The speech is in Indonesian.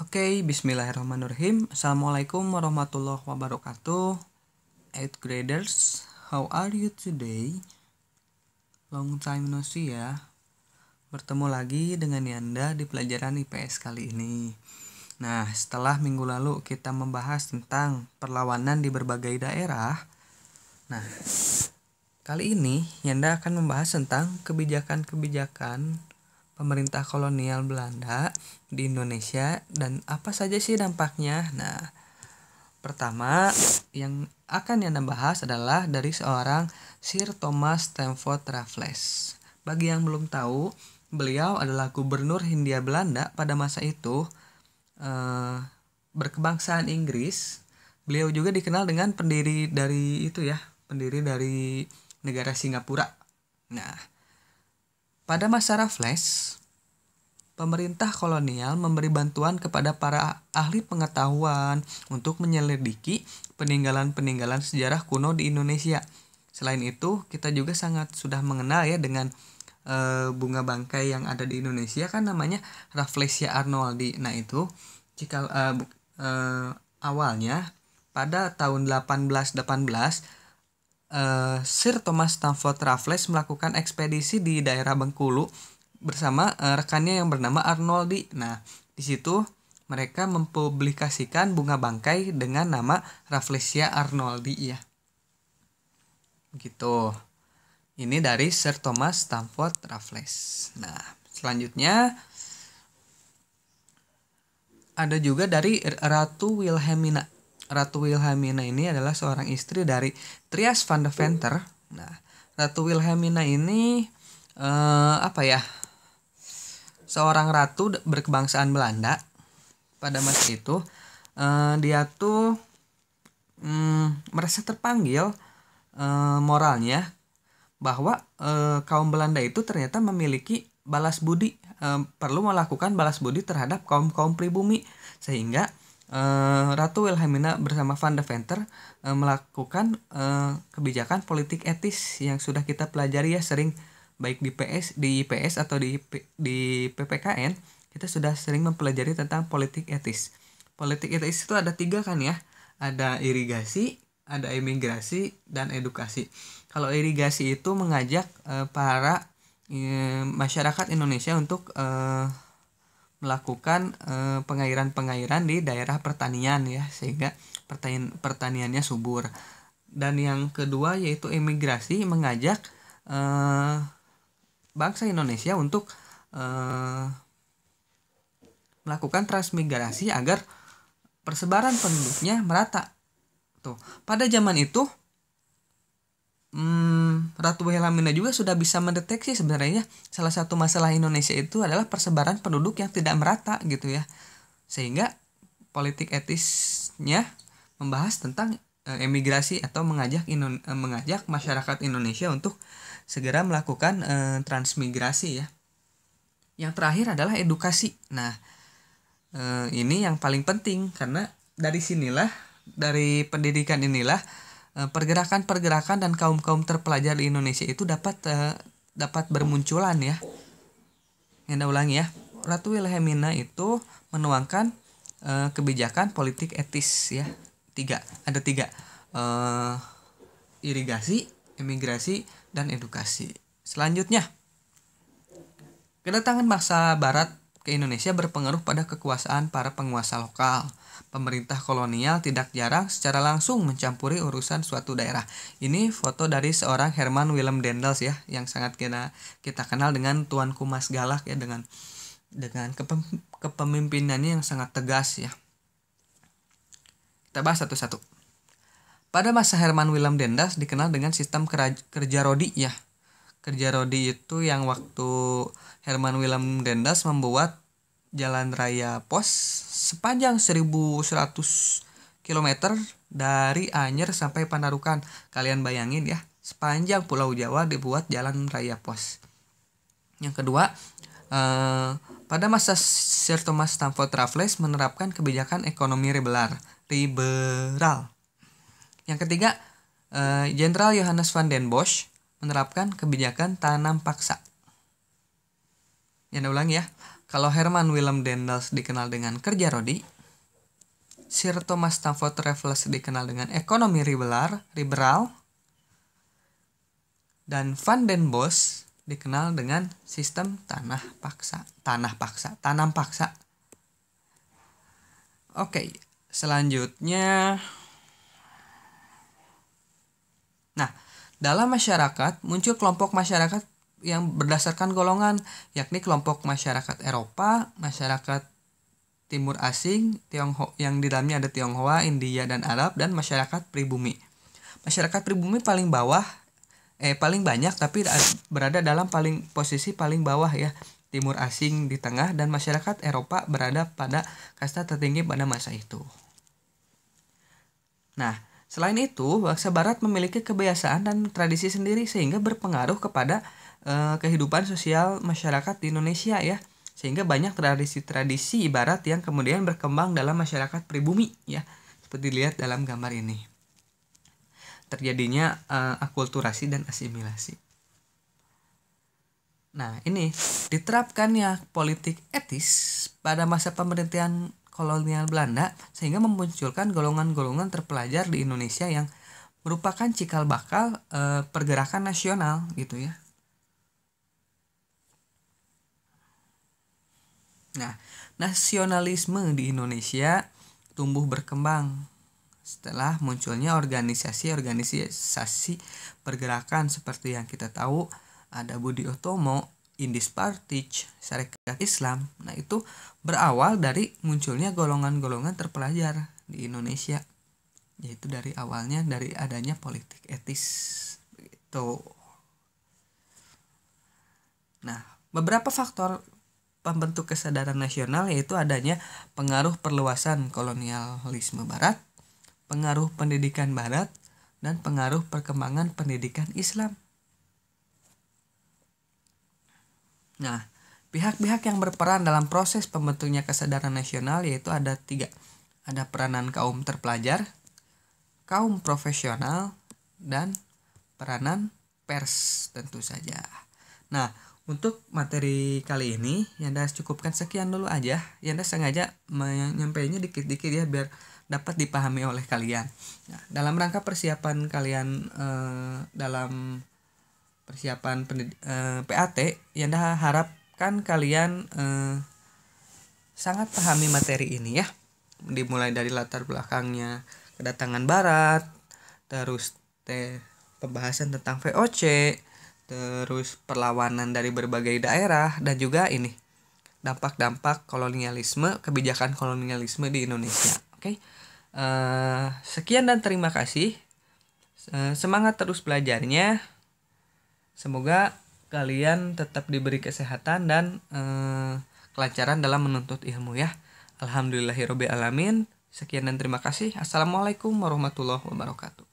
Oke, bismillahirrahmanirrahim. Assalamualaikum warahmatullahi wabarakatuh. 8th graders, how are you today? Long time no see ya. Bertemu lagi dengan Yanda di pelajaran IPS kali ini. Nah, setelah minggu lalu kita membahas tentang perlawanan di berbagai daerah. Nah, kali ini Yanda akan membahas tentang kebijakan-kebijakan pemerintah kolonial Belanda di Indonesia dan apa saja sih dampaknya. Nah, pertama yang akan Yanda bahas adalah dari seorang Sir Thomas Stamford Raffles. Bagi yang belum tahu, beliau adalah gubernur Hindia Belanda pada masa itu, berkebangsaan Inggris. Beliau juga dikenal dengan pendiri dari negara Singapura. Nah, pada masa Raffles, pemerintah kolonial memberi bantuan kepada para ahli pengetahuan untuk menyelidiki peninggalan-peninggalan sejarah kuno di Indonesia. Selain itu, kita juga sangat sudah mengenal ya dengan bunga bangkai yang ada di Indonesia, kan namanya Rafflesia arnoldii. Nah, itu jika awalnya pada tahun 1818 Sir Thomas Stamford Raffles melakukan ekspedisi di daerah Bengkulu bersama rekannya yang bernama Arnoldii. Nah, di situ mereka mempublikasikan bunga bangkai dengan nama Rafflesia arnoldii ya. Begitu. Ini dari Sir Thomas Stamford Raffles. Nah, selanjutnya ada juga dari Ratu Wilhelmina. Ratu Wilhelmina ini adalah seorang istri dari Trias van Deventer. Nah, Ratu Wilhelmina ini seorang ratu berkebangsaan Belanda pada masa itu. Dia tuh merasa terpanggil moralnya bahwa kaum Belanda itu ternyata memiliki balas budi, perlu melakukan balas budi terhadap kaum pribumi, sehingga Ratu Wilhelmina bersama Van Deventer melakukan kebijakan politik etis yang sudah kita pelajari ya sering, baik di IPS atau di PPKN. Kita sudah sering mempelajari tentang politik etis. Politik etis itu ada 3 kan ya, ada irigasi, ada imigrasi, dan edukasi. Kalau irigasi itu mengajak para masyarakat Indonesia untuk melakukan pengairan di daerah pertanian ya, sehingga pertaniannya subur. Dan yang kedua yaitu imigrasi, mengajak bangsa Indonesia untuk melakukan transmigrasi agar persebaran penduduknya merata. Tuh, pada zaman itu Ratu Wilhelmina juga sudah bisa mendeteksi sebenarnya salah satu masalah Indonesia itu adalah persebaran penduduk yang tidak merata gitu ya. Sehingga politik etisnya membahas tentang emigrasi atau mengajak masyarakat Indonesia untuk segera melakukan transmigrasi ya. Yang terakhir adalah edukasi. Nah, ini yang paling penting karena dari pendidikan inilah pergerakan-pergerakan dan kaum-kaum terpelajar di Indonesia itu dapat bermunculan ya. Yang ulangi ya, Ratu Wilhelmina itu menuangkan kebijakan politik etis ya. Ada tiga, irigasi, imigrasi, dan edukasi. Selanjutnya, kedatangan bangsa Barat ke Indonesia berpengaruh pada kekuasaan para penguasa lokal. Pemerintah kolonial tidak jarang secara langsung mencampuri urusan suatu daerah. Ini foto dari seorang Herman Willem Daendels ya, yang sangat kita kenal dengan Tuanku Mas Galak ya, dengan kepemimpinannya yang sangat tegas ya. Kita bahas satu-satu. Pada masa Herman Willem Daendels dikenal dengan sistem kerja rodi ya. Kerja rodi itu yang waktu Herman Willem Daendels membuat jalan raya pos sepanjang 1.100 km dari Anyer sampai Panarukan. Kalian bayangin ya, sepanjang Pulau Jawa dibuat jalan raya pos. Yang kedua, pada masa Sir Thomas Stamford Raffles menerapkan kebijakan ekonomi liberal. Yang ketiga, Jenderal Johannes van den Bosch menerapkan kebijakan tanam paksa. Yang ulangi ya, Kalau Herman Willem Dendels dikenal dengan kerja rodi, Sir Thomas Stamford Raffles dikenal dengan ekonomi liberal, dan Van den Bosch dikenal dengan sistem tanam paksa. Oke, selanjutnya. Nah, dalam masyarakat muncul kelompok masyarakat yang berdasarkan golongan, yakni kelompok masyarakat Eropa, masyarakat Timur Asing, Tionghoa yang di dalamnya ada Tionghoa, India dan Arab, dan masyarakat pribumi. Masyarakat pribumi paling banyak tapi berada dalam posisi paling bawah ya. Timur Asing di tengah dan masyarakat Eropa berada pada kasta tertinggi pada masa itu. Nah, selain itu, bangsa Barat memiliki kebiasaan dan tradisi sendiri sehingga berpengaruh kepada kehidupan sosial masyarakat di Indonesia ya. Sehingga banyak tradisi-tradisi Barat yang kemudian berkembang dalam masyarakat pribumi ya. Seperti dilihat dalam gambar ini. Terjadinya akulturasi dan asimilasi. Nah, ini diterapkannya politik etis pada masa pemerintahan kolonial Belanda sehingga memunculkan golongan-golongan terpelajar di Indonesia yang merupakan cikal bakal pergerakan nasional gitu ya. Nah, nasionalisme di Indonesia tumbuh berkembang setelah munculnya organisasi pergerakan seperti yang kita tahu. Ada Budi Utomo, Indis Partij, Sarekat Islam. Nah, itu berawal dari munculnya golongan-golongan terpelajar di Indonesia. Yaitu dari awalnya dari adanya politik etis. Begitu. Nah, beberapa faktor pembentuk kesadaran nasional yaitu adanya pengaruh perluasan kolonialisme Barat, pengaruh pendidikan Barat, dan pengaruh perkembangan pendidikan Islam. Nah, pihak-pihak yang berperan dalam proses pembentuknya kesadaran nasional yaitu ada 3. Ada peranan kaum terpelajar, kaum profesional, dan peranan pers tentu saja. Nah, untuk materi kali ini Yanda cukupkan sekian dulu aja. Yanda sengaja menyampaikannya dikit-dikit ya biar dapat dipahami oleh kalian. Nah, dalam rangka persiapan kalian dalam persiapan PAT, Yanda harapkan kalian sangat pahami materi ini ya. Dimulai dari latar belakangnya kedatangan Barat, terus pembahasan tentang VOC, terus perlawanan dari berbagai daerah, dan juga ini dampak-dampak kolonialisme, kebijakan kolonialisme di Indonesia. Oke. Sekian dan terima kasih. Semangat terus belajarnya. Semoga kalian tetap diberi kesehatan dan kelancaran dalam menuntut ilmu ya. Alhamdulillahirobbilalamin. Sekian dan terima kasih. Assalamualaikum warahmatullahi wabarakatuh.